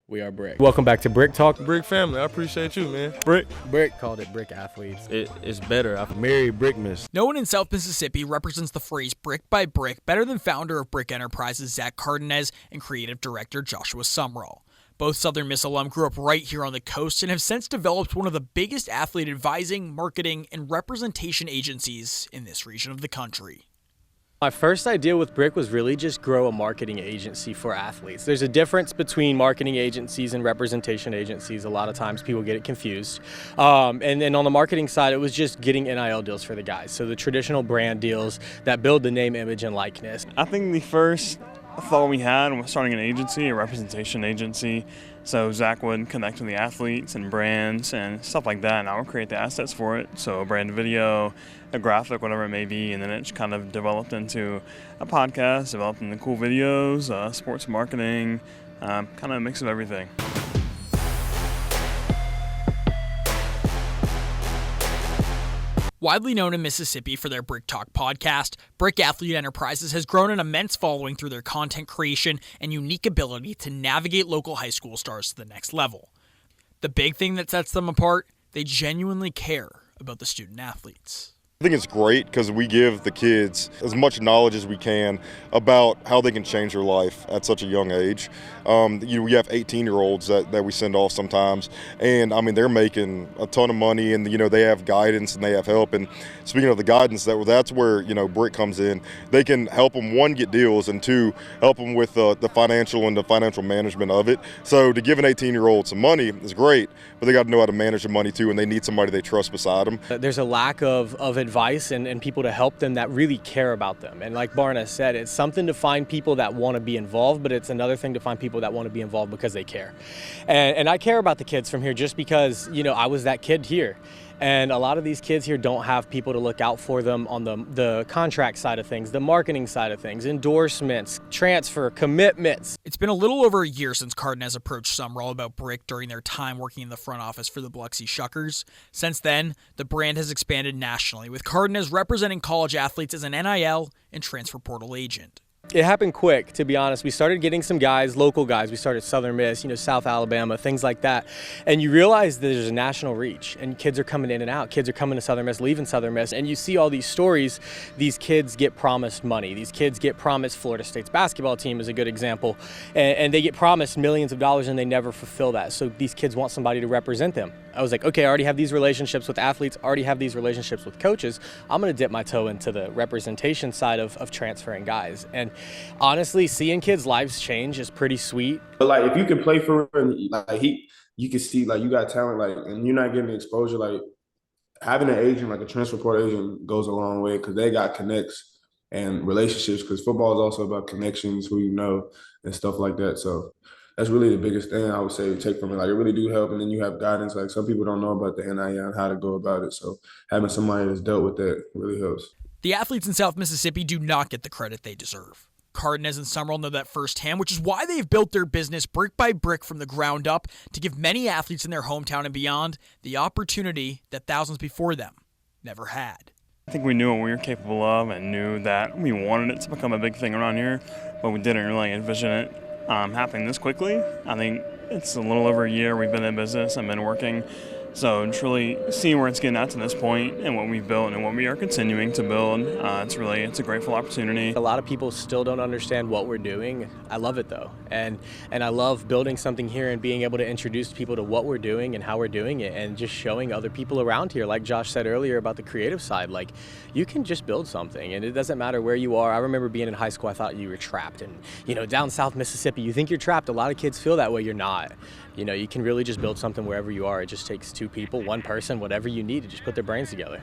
We are Brick. Welcome back to Brick Talk. Brick family, I appreciate you, man. Brick. Brick called it Brick Athletes. It's better. I've married Brickmas. No one in South Mississippi represents the phrase brick by brick better than founder of Brick Enterprises Zach Cardenas and creative director Joshua Sumrall. Both Southern Miss alum grew up right here on the coast and have since developed one of the biggest athlete advising, marketing, and representation agencies in this region of the country. My first idea with Brick was really just grow a marketing agency for athletes. There's a difference between marketing agencies and representation agencies. A lot of times people get it confused. And then on the marketing side, it was just getting NIL deals for the guys. So the traditional brand deals that build the name, image, and likeness. I think the first thought we had was starting an agency, a representation agency. So Zach would connect with the athletes and brands and stuff like that, and I would create the assets for it. So a brand video, a graphic, whatever it may be, and then it kind of developed into a podcast, developed into cool videos, sports marketing, kind of a mix of everything. Widely known in Mississippi for their Brick Talk podcast, Brick Athlete Enterprises has grown an immense following through their content creation and unique ability to navigate local high school stars to the next level. The big thing that sets them apart, they genuinely care about the student athletes. I think it's great because we give the kids as much knowledge as we can about how they can change their life at such a young age. We have 18-year-olds that we send off sometimes, and I mean they're making a ton of money, and they have guidance and they have help. And speaking of the guidance, that's where Brick comes in. They can help them, one, get deals, and two, help them with the financial and the financial management of it. So to give an 18-year-old some money is great, but they got to know how to manage the money too, and they need somebody they trust beside them. There's a lack of advice and people to help them that really care about them. And like Barna said, it's something to find people that want to be involved, but it's another thing to find people that want to be involved because they care. And I care about the kids from here just because, I was that kid here. And a lot of these kids here don't have people to look out for them on the contract side of things, the marketing side of things, endorsements, transfer, commitments. It's been a little over a year since Cardenas approached Sumrall about Brick during their time working in the front office for the Biloxi Shuckers. Since then, the brand has expanded nationally, with Cardenas representing college athletes as an NIL and transfer portal agent. It happened quick, to be honest. We started getting some guys, local guys. We started Southern Miss, South Alabama, things like that. And you realize that there's a national reach, and kids are coming in and out. Kids are coming to Southern Miss, leaving Southern Miss, and you see all these stories. These kids get promised money. These kids get promised Florida State's basketball team is a good example. And they get promised millions of dollars, and they never fulfill that. So these kids want somebody to represent them. I was like, okay, I already have these relationships with athletes, already have these relationships with coaches. I'm going to dip my toe into the representation side of transferring guys. And honestly, seeing kids' lives change is pretty sweet. But if you can play for him, you can see you got talent, and you're not getting the exposure. Having an agent, a transfer portal agent, goes a long way because they got connects and relationships. Because football is also about connections, who you know, and stuff like that. So that's really the biggest thing I would say to take from it. It really do help, and then you have guidance. Some people don't know about the NIL and how to go about it. So having somebody that's dealt with that really helps. The athletes in South Mississippi do not get the credit they deserve. Cardenas and Sumrall know that firsthand, which is why they've built their business brick by brick from the ground up to give many athletes in their hometown and beyond the opportunity that thousands before them never had. I think we knew what we were capable of and knew that we wanted it to become a big thing around here, but we didn't really envision it happening this quickly. I think it's a little over a year we've been in business and been working. So truly seeing where it's getting at to this point and what we've built and what we are continuing to build, it's a grateful opportunity. A lot of people still don't understand what we're doing. I love it though. And I love building something here and being able to introduce people to what we're doing and how we're doing it and just showing other people around here. Like Josh said earlier about the creative side, you can just build something and it doesn't matter where you are. I remember being in high school, I thought you were trapped. And down South Mississippi, you think you're trapped. A lot of kids feel that way. You're not. You can really just build something wherever you are. It just takes two people, one person, whatever you need to just put their brains together.